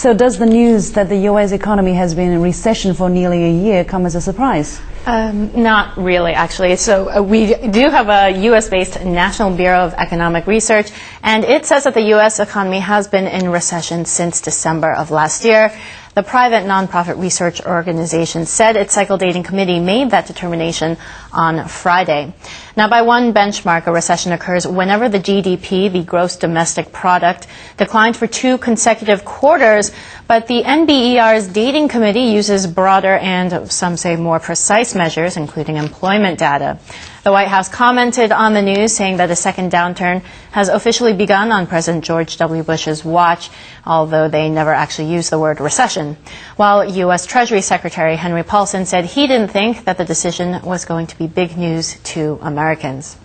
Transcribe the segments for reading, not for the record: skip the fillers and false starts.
So does the news that the U.S. economy has been in recession for nearly a year come as a surprise? Not really, actually. So we do have a U.S.-based National Bureau of Economic Research, and it says that the U.S. economy has been in recession since December of last year. The private nonprofit research organization said its cycle dating committee made that determination on Friday. Now, by one benchmark, a recession occurs whenever the GDP, the gross domestic product, declined for 2 consecutive quarters. But the NBER's dating committee uses broader and, some say, more precise measures, including employment data. The White House commented on the news, saying that a second downturn has officially begun on President George W. Bush's watch, although they never actually used the word recession. While U.S. Treasury Secretary Henry Paulson said he didn't think that the decision was going to be big news to Americans.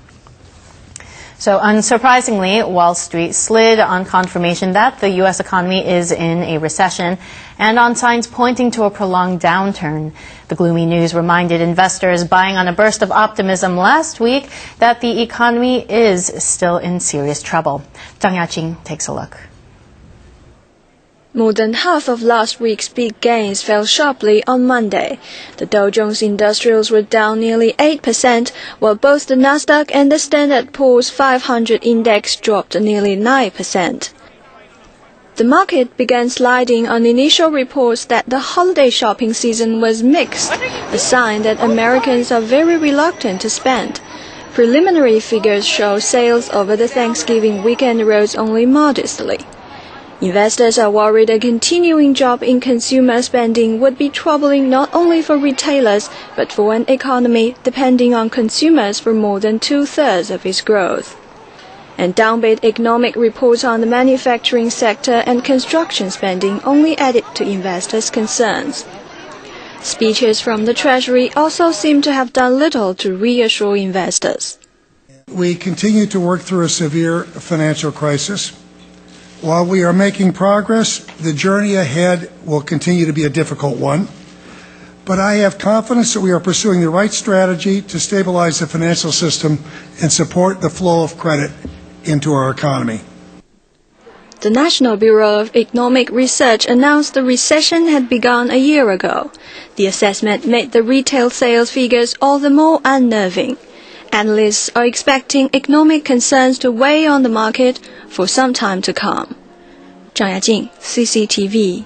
So unsurprisingly, Wall Street slid on confirmation that the U.S. economy is in a recession and on signs pointing to a prolonged downturn. The gloomy news reminded investors buying on a burst of optimism last week that the economy is still in serious trouble. Zhang Yaqing takes a look. More than half of last week's big gains fell sharply on Monday. The Dow Jones Industrials were down nearly 8%, while both the Nasdaq and the Standard & Poor's 500 index dropped nearly 9%. The market began sliding on initial reports that the holiday shopping season was mixed, a sign that Americans are very reluctant to spend. Preliminary figures show sales over the Thanksgiving weekend rose only modestly. Investors are worried a continuing drop in consumer spending would be troubling not only for retailers, but for an economy depending on consumers for more than 2/3 of its growth. And downbeat economic reports on the manufacturing sector and construction spending only added to investors' concerns. Speeches from the Treasury also seem to have done little to reassure investors. We continue to work through a severe financial crisis. While we are making progress, the journey ahead will continue to be a difficult one. But I have confidence that we are pursuing the right strategy to stabilize the financial system and support the flow of credit into our economy. The National Bureau of Economic Research announced the recession had begun a year ago. The assessment made the retail sales figures all the more unnerving. Analysts are expecting economic concerns to weigh on the market for some time to come. Zhang Yaqing, CCTV.